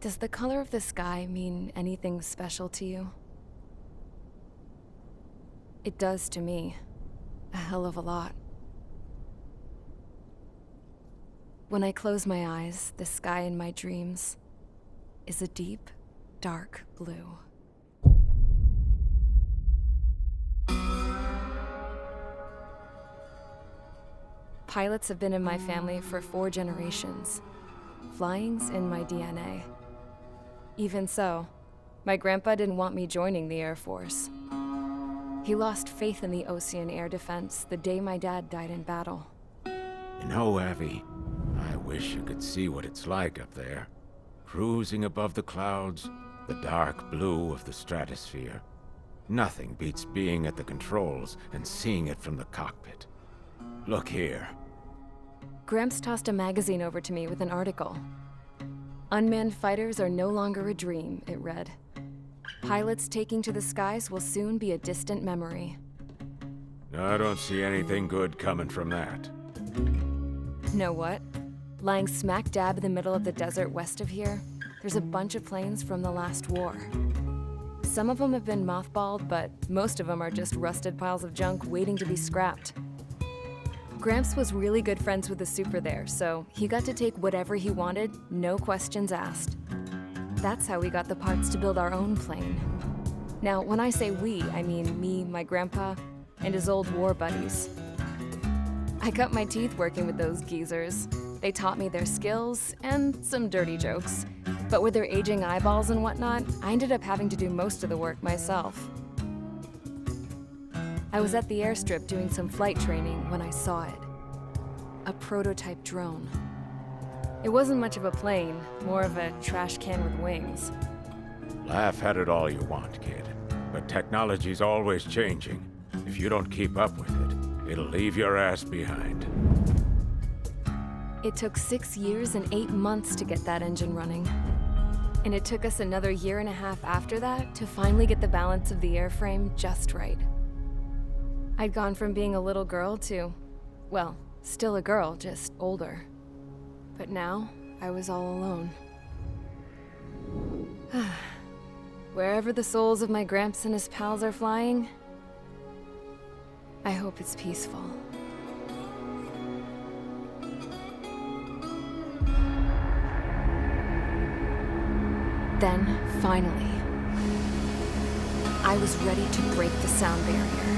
Does the color of the sky mean anything special to you? It does to me. A hell of a lot. When I close my eyes, the sky in my dreams is a deep, dark blue. Pilots have been in my family for 4 generations. Flying's in my DNA. Even so, my grandpa didn't want me joining the Air Force. He lost faith in the Ocean Air Defense the day my dad died in battle. You know, Abby, I wish you could see what it's like up there. Cruising above the clouds, the dark blue of the stratosphere. Nothing beats being at the controls and seeing it from the cockpit. Look here. Gramps tossed a magazine over to me with an article. Unmanned fighters are no longer a dream, it read. Pilots taking to the skies will soon be a distant memory. I don't see anything good coming from that. Know what? Lying smack dab in the middle of the desert west of here, there's a bunch of planes from the last war. Some of them have been mothballed, but most of them are just rusted piles of junk waiting to be scrapped. Gramps was really good friends with the super there, so he got to take whatever he wanted, no questions asked. That's how we got the parts to build our own plane. Now, when I say we, I mean me, my grandpa, and his old war buddies. I cut my teeth working with those geezers. They taught me their skills and some dirty jokes. But with their aging eyeballs and whatnot, I ended up having to do most of the work myself. I was at the airstrip doing some flight training when I saw it. A prototype drone. It wasn't much of a plane, more of a trash can with wings. Laugh at it all you want, kid. But technology's always changing. If you don't keep up with it, it'll leave your ass behind. It took 6 years and 8 months to get that engine running. And it took us another 1.5 years after that to finally get the balance of the airframe just right. I'd gone from being a little girl to, well, still a girl, just older. But now, I was all alone. Wherever the souls of my Gramps and his pals are flying, I hope it's peaceful. Then, finally, I was ready to break the sound barrier.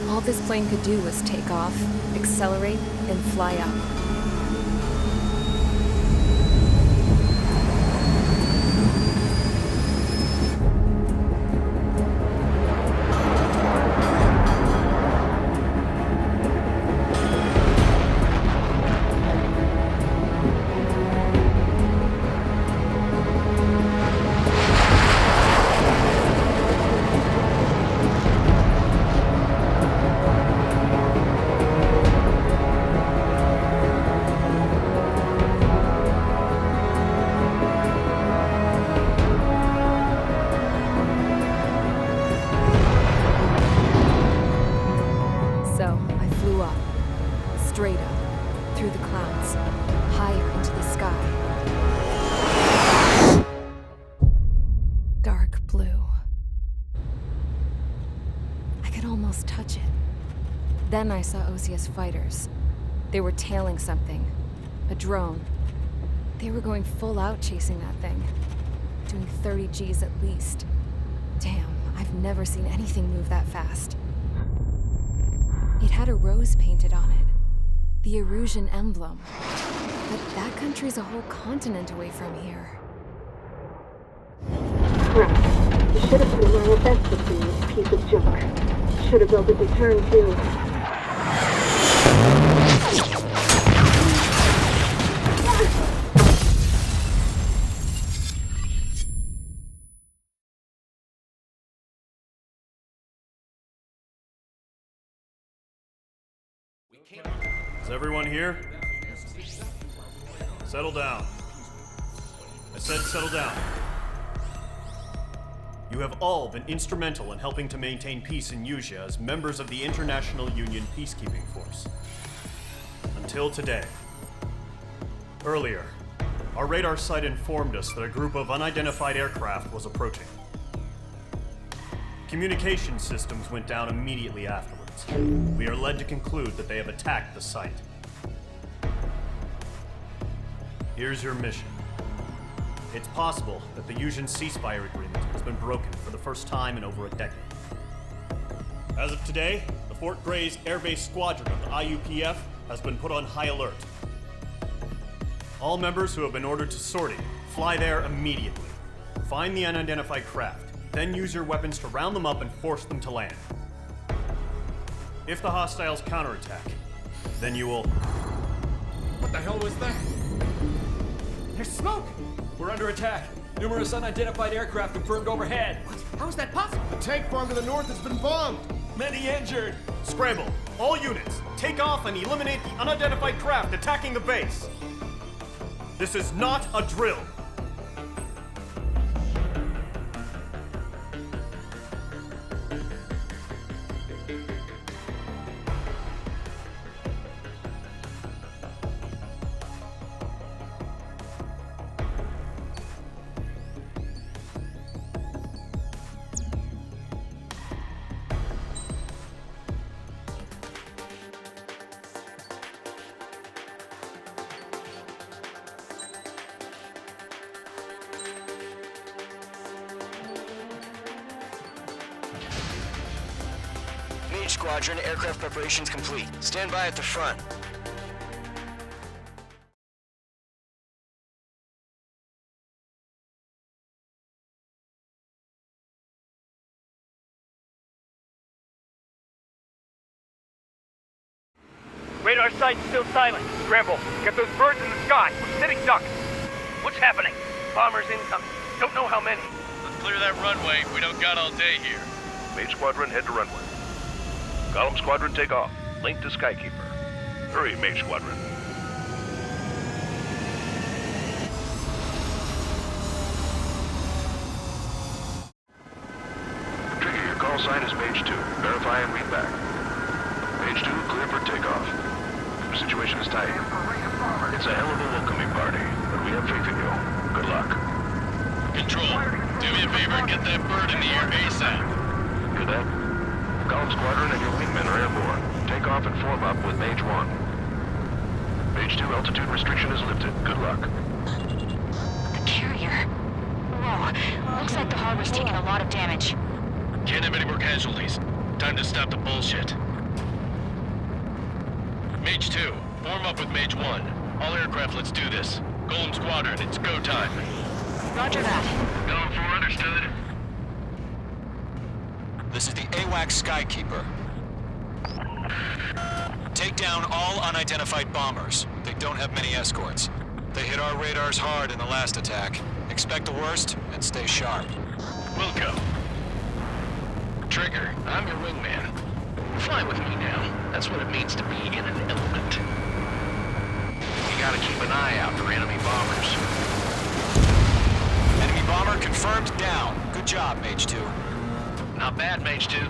All this plane could do was take off, accelerate, and fly up. Straight up, through the clouds, higher into the sky. Dark blue. I could almost touch it. Then I saw Osia's fighters. They were tailing something. A drone. They were going full out chasing that thing. Doing 30 Gs at least. Damn, I've never seen anything move that fast. It had a rose painted on it. The Erusian emblem. But that country's a whole continent away from here. Crap. You should have been my best with this piece of junk. Should have built a deterrent too. Is everyone here? Settle down. I said settle down. You have all been instrumental in helping to maintain peace in Yuzha as members of the International Union Peacekeeping Force. Until today. Earlier, our radar site informed us that a group of unidentified aircraft was approaching. Communication systems went down immediately afterwards. We are led to conclude that they have attacked the site. Here's your mission. It's possible that the Yuzhan ceasefire agreement has been broken for the first time in over a decade. As of today, the Fort Gray's airbase squadron of the IUPF has been put on high alert. All members who have been ordered to sortie, fly there immediately. Find the unidentified craft, then use your weapons to round them up and force them to land. If the hostiles counterattack, then you will... What the hell was that? There's smoke! We're under attack. Numerous unidentified aircraft confirmed overhead. What? How is that possible? The tank farm to the north has been bombed! Many injured. Scramble! All units, take off and eliminate the unidentified craft attacking the base! This is not a drill! Squadron, aircraft preparations complete. Stand by at the front. Radar site's still silent. Scramble. Get those birds in the sky. We're sitting ducks. What's happening? Bombers incoming. Don't know how many. Let's clear that runway. We don't got all day here. Mage Squadron, head to runway. Column Squadron, take off. Link to Skykeeper. Hurry, Mage Squadron. Trigger, your call sign is Mage 2. Verify and read back. Mage 2, clear for takeoff. The situation is tight. It's a hell of a welcoming party, but we have faith in you. Good luck. Control, do me a favor and get that bird in the air ASAP. Cadet, Column Squadron and your wingmen are airborne. Take off and form up with Mage 1. Mage 2, altitude restriction is lifted. Good luck. The carrier. Whoa, looks like the harbor's taking a lot of damage. Can't have any more casualties. Time to stop the bullshit. Mage 2, form up with Mage 1. All aircraft, let's do this. Golem Squadron, it's go time. Roger that. Going for understood. This is the AWAC Skykeeper. Take down all unidentified bombers. They don't have many escorts. They hit our radars hard in the last attack. Expect the worst and stay sharp. Wilco. Trigger, I'm your wingman. Fly with me now. That's what it means to be in an element. You gotta keep an eye out for enemy bombers. Enemy bomber confirmed down. Good job, Mage 2. Not bad, Mage 2.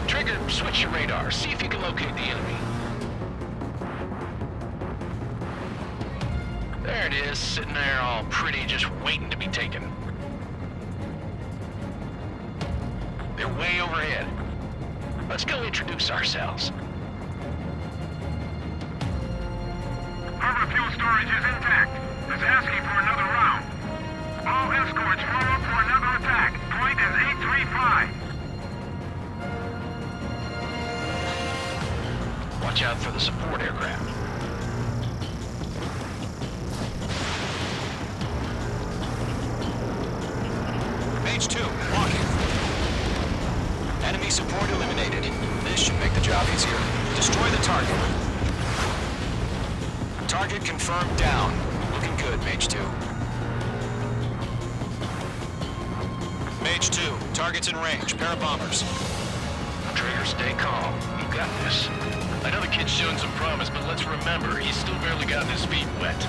Trigger, switch your radar. See if you can locate the enemy. There it is, sitting there all pretty, just waiting to be taken. They're way overhead. Let's go introduce ourselves. Harbor fuel storage is intact. It's asking for another round. All escorts form up for another attack. Point is 835. Watch out for the support aircraft. Mage 2, walking. Enemy support eliminated. This should make the job easier. Destroy the target. Target confirmed down. Looking good, Mage 2. Mage 2, target's in range. Pair of bombers. Trigger, stay calm. You got this. I know the kid's shown some promise, but let's remember, he's still barely gotten his feet wet.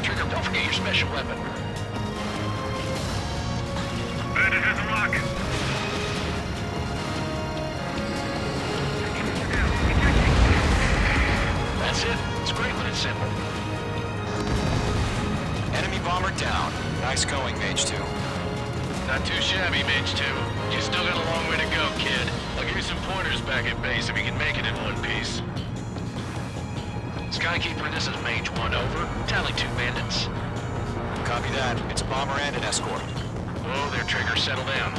Trigger, don't forget your special weapon. Bandit has a lock. That's it. It's great when it's simple. Enemy bomber down. Nice going, Mage 2. Not too shabby, Mage 2. You still got a long way to go, kid. I'll give you some pointers back at base if you can make it in one piece. Skykeeper, this is Mage 1, over. Tally 2 bandits. Copy that. It's a bomber and an escort. Whoa there, Trigger. Settle down.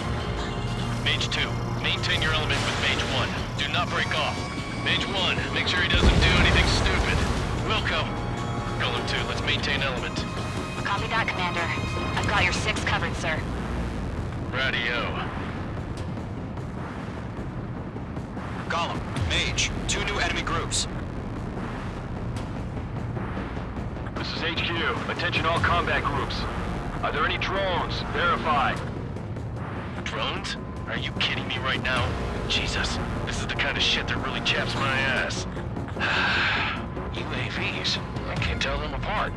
Mage 2, maintain your element with Mage 1. Do not break off. Mage 1, make sure he doesn't do anything stupid. We'll come. Golem 2, let's maintain element. Copy that, Commander. I've got your 6 covered, sir. Radio. Golem, Mage, 2 new enemy groups. This is HQ. Attention all combat groups. Are there any drones? Verify. Drones? Are you kidding me right now? Jesus, this is the kind of shit that really chaps my ass. UAVs. I can't tell them apart.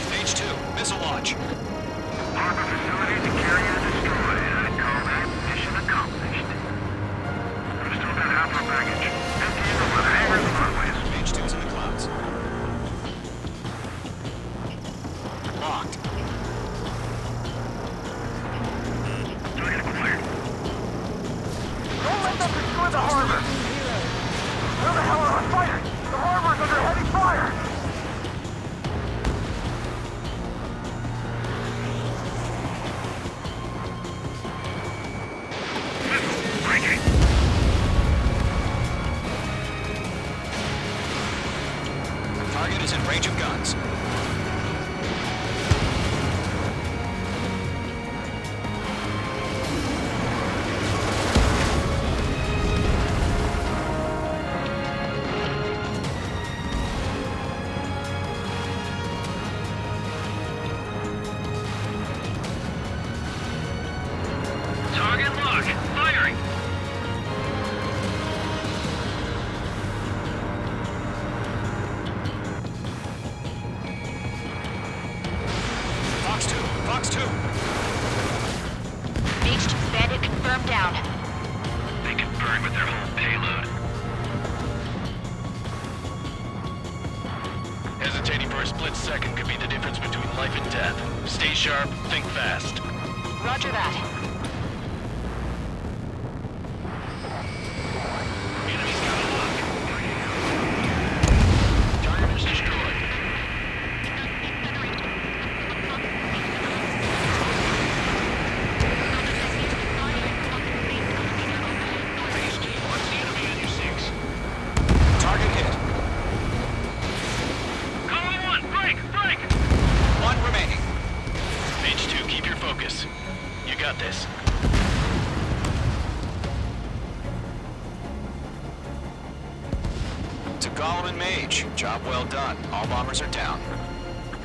Mage 2, missile launch. Harbor facility to carrier destroyed. I call that mission accomplished. We've still got half our baggage. Empty in with hangars and runways. Mage 2's in the clouds. Locked. Target acquired. Don't let them destroy the harbor! Where the hell are our fighters? The harbor's under heavy fire! Breaking. Target is in range of guns. Target locked. Firing. Fox 2, Fox 2. Mage 2's bandit confirmed down. They can burn with their whole payload. Hesitating for a split second could be the difference between life and death. Stay sharp, think fast. Roger that. Enemy's got a lock. Target is destroyed. Base team, what's the enemy on your 6? Target hit. Column 1, break! Break! 1 remaining. Mage 2, keep your focus. You got this. To Golem and Mage, job well done. All bombers are down.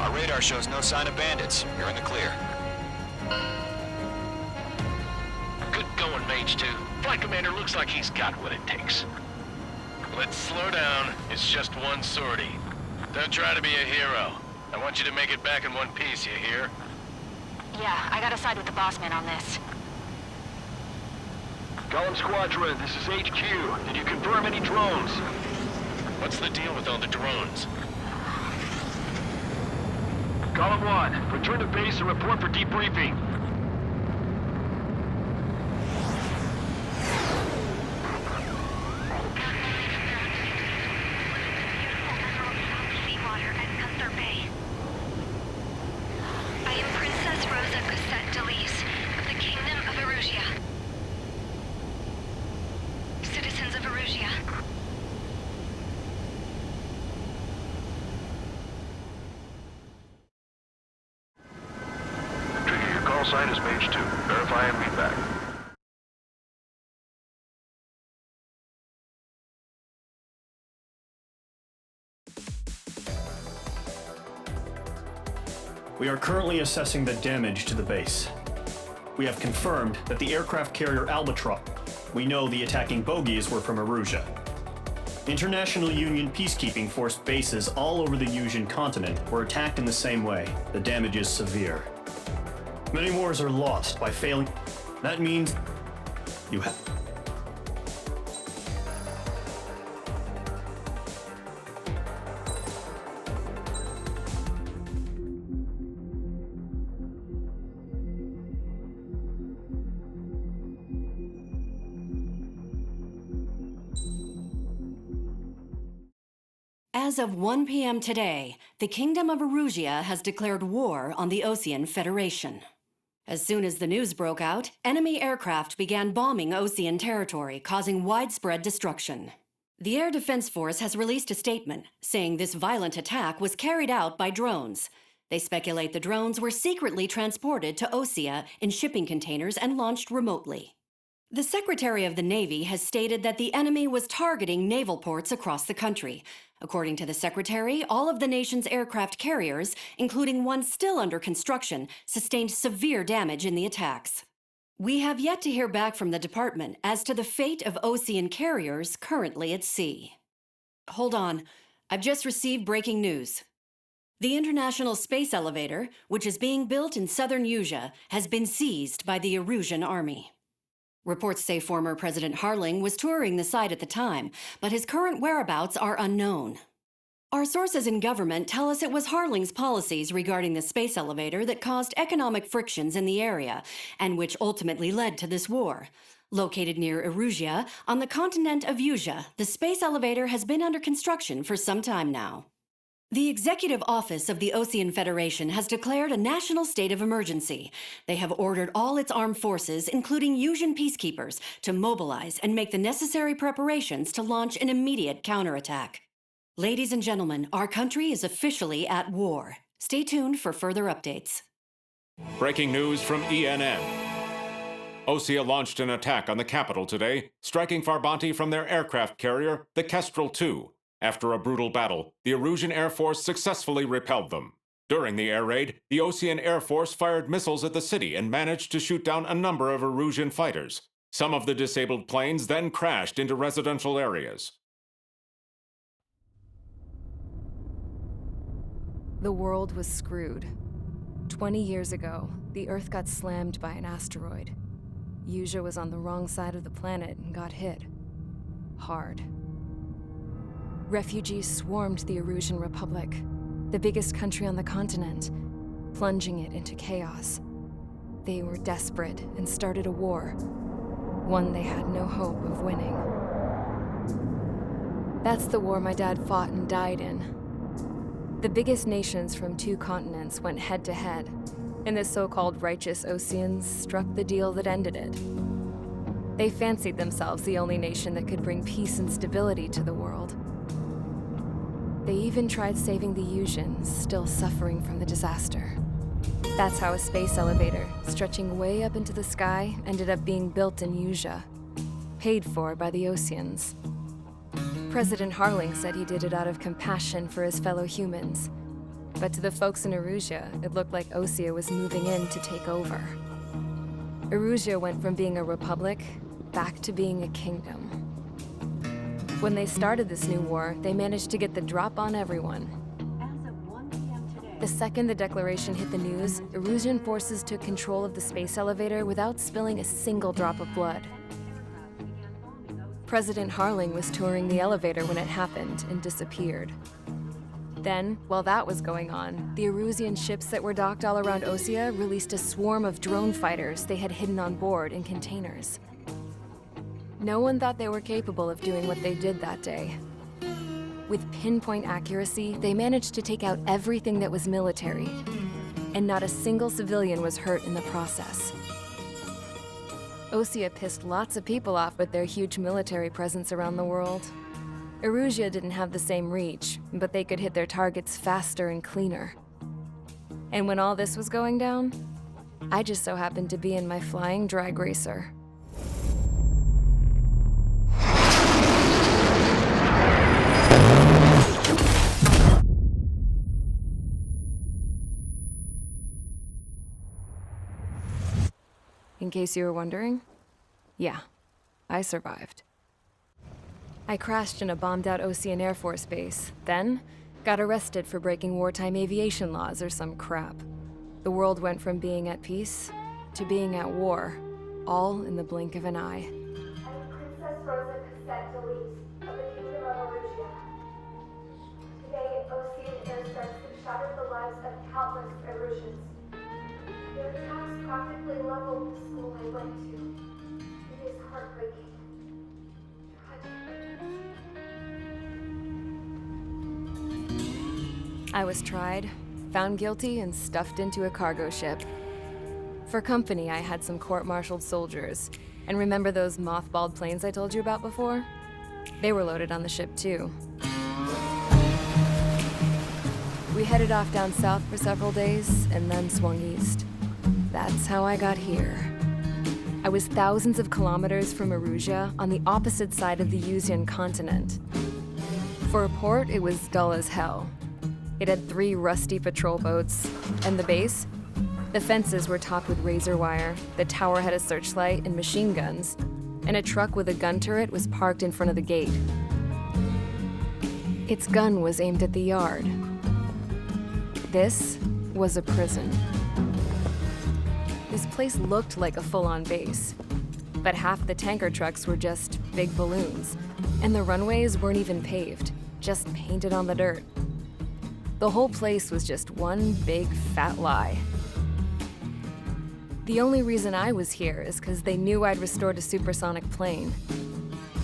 Our radar shows no sign of bandits. You're in the clear. Good going, Mage 2. Flight Commander looks like he's got what it takes. Let's slow down. It's just one sortie. Don't try to be a hero. I want you to make it back in one piece, you hear? Yeah, I gotta side with the boss man on this. Golem Squadron, this is HQ. Did you confirm any drones? What's the deal with all the drones? Golem 1, return to base and report for debriefing. I am Princess Rosa Cosette Delise of the Kingdom of Erusia. Citizens of Erusia. Trigger, your call sign is Mage 2. Verify and read back. We are currently assessing the damage to the base. We have confirmed that the aircraft carrier Albatross. We know the attacking bogies were from Erusia. International Union peacekeeping force bases all over the Yusian continent were attacked in the same way. The damage is severe. Many wars are lost by failing. That means you have. As of 1 p.m. today, the Kingdom of Erusia has declared war on the Osean Federation. As soon as the news broke out, enemy aircraft began bombing Osean territory, causing widespread destruction. The Air Defense Force has released a statement saying this violent attack was carried out by drones. They speculate the drones were secretly transported to Osea in shipping containers and launched remotely. The Secretary of the Navy has stated that the enemy was targeting naval ports across the country. According to the Secretary, all of the nation's aircraft carriers, including one still under construction, sustained severe damage in the attacks. We have yet to hear back from the department as to the fate of Osean carriers currently at sea. Hold on, I've just received breaking news. The International Space Elevator, which is being built in southern Yusia, has been seized by the Erusian army. Reports say former President Harling was touring the site at the time, but his current whereabouts are unknown. Our sources in government tell us it was Harling's policies regarding the space elevator that caused economic frictions in the area, and which ultimately led to this war. Located near Erusia, on the continent of Yusia, the space elevator has been under construction for some time now. The Executive Office of the Osean Federation has declared a national state of emergency. They have ordered all its armed forces, including Yusian peacekeepers, to mobilize and make the necessary preparations to launch an immediate counterattack. Ladies and gentlemen, our country is officially at war. Stay tuned for further updates. Breaking news from ENN. Osea launched an attack on the capital today, striking Farbanti from their aircraft carrier, the Kestrel II. After a brutal battle, the Erusian Air Force successfully repelled them. During the air raid, the Osean Air Force fired missiles at the city and managed to shoot down a number of Erusian fighters. Some of the disabled planes then crashed into residential areas. The world was screwed. 20 years ago, the Earth got slammed by an asteroid. Yusia was on the wrong side of the planet and got hit. Hard. Refugees swarmed the Erusian Republic, the biggest country on the continent, plunging it into chaos. They were desperate and started a war, one they had no hope of winning. That's the war my dad fought and died in. The biggest nations from 2 continents went head-to-head, and the so-called righteous Oseans struck the deal that ended it. They fancied themselves the only nation that could bring peace and stability to the world. They even tried saving the Yusians, still suffering from the disaster. That's how a space elevator, stretching way up into the sky, ended up being built in Yusia, paid for by the Oseans. President Harling said he did it out of compassion for his fellow humans, but to the folks in Erusia, it looked like Osea was moving in to take over. Erusia went from being a republic back to being a kingdom. When they started this new war, they managed to get the drop on everyone. As of 1 p.m. today, The second the declaration hit the news, Erusian forces took control of the space elevator without spilling a single drop of blood. President Harling was touring the elevator when it happened and disappeared. Then, while that was going on, the Erusian ships that were docked all around Osea released a swarm of drone fighters they had hidden on board in containers. No one thought they were capable of doing what they did that day. With pinpoint accuracy, they managed to take out everything that was military, and not a single civilian was hurt in the process. Osea pissed lots of people off with their huge military presence around the world. Erusia didn't have the same reach, but they could hit their targets faster and cleaner. And when all this was going down, I just so happened to be in my flying drag racer. case you were wondering, yeah, I survived. I crashed in a bombed-out Ocean Air Force base, then got arrested for breaking wartime aviation laws or some crap. The world went from being at peace to being at war, all in the blink of an eye. I'm Princess Rosa Cassette Delise of the Kingdom of Arusia. Today, Ocean airstrikes have shattered the lives of countless Erusians. Their attacks practically leveled the school I went to. It is heartbreaking. I was tried, found guilty, and stuffed into a cargo ship. For company, I had some court-martialed soldiers. And remember those mothballed planes I told you about before? They were loaded on the ship, too. We headed off down south for several days, and then swung east. That's how I got here. I was thousands of kilometers from Arusia, on the opposite side of the Yuzian continent. For a port, it was dull as hell. It had 3 rusty patrol boats, and the base? The fences were topped with razor wire, the tower had a searchlight and machine guns, and a truck with a gun turret was parked in front of the gate. Its gun was aimed at the yard. This was a prison. This place looked like a full-on base, but half the tanker trucks were just big balloons, and the runways weren't even paved, just painted on the dirt. The whole place was just one big fat lie. The only reason I was here is because they knew I'd restored a supersonic plane.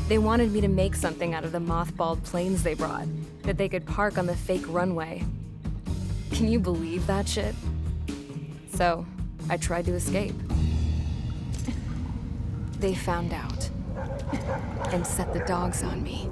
They wanted me to make something out of the mothballed planes they brought, that they could park on the fake runway. Can you believe that shit? So, I tried to escape. They found out, and set the dogs on me.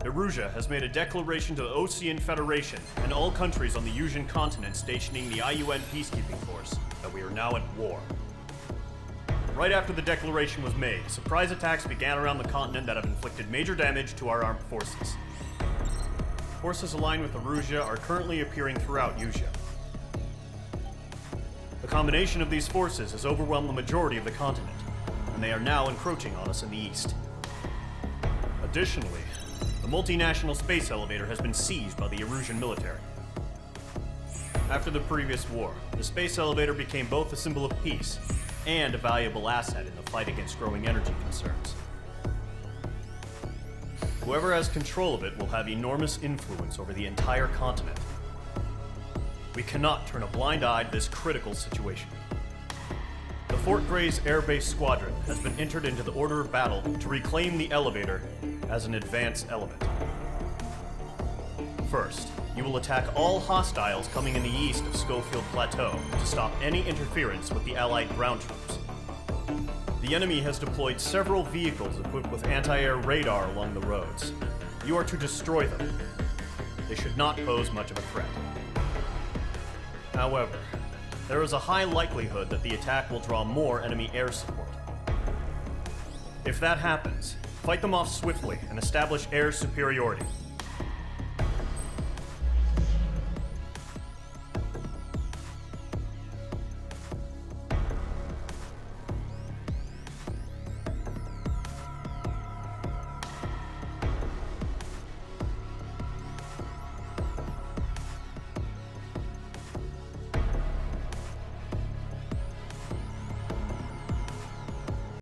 Erusia has made a declaration to the Ocean Federation and all countries on the Yuzian continent stationing the IUN peacekeeping force that we are now at war. Right after the declaration was made, surprise attacks began around the continent that have inflicted major damage to our armed forces. Forces aligned with Erusia are currently appearing throughout Yusia. The combination of these forces has overwhelmed the majority of the continent, and they are now encroaching on us in the east. Additionally, the multinational space elevator has been seized by the Erusian military. After the previous war, the space elevator became both a symbol of peace and a valuable asset in the fight against growing energy concerns. Whoever has control of it will have enormous influence over the entire continent. We cannot turn a blind eye to this critical situation. The Fort Gray's Air Base Squadron has been entered into the order of battle to reclaim the elevator as an advance element. First, you will attack all hostiles coming in the east of Schofield Plateau to stop any interference with the Allied ground troops. The enemy has deployed several vehicles equipped with anti-air radar along the roads. You are to destroy them. They should not pose much of a threat. However, there is a high likelihood that the attack will draw more enemy air support. If that happens, fight them off swiftly and establish air superiority.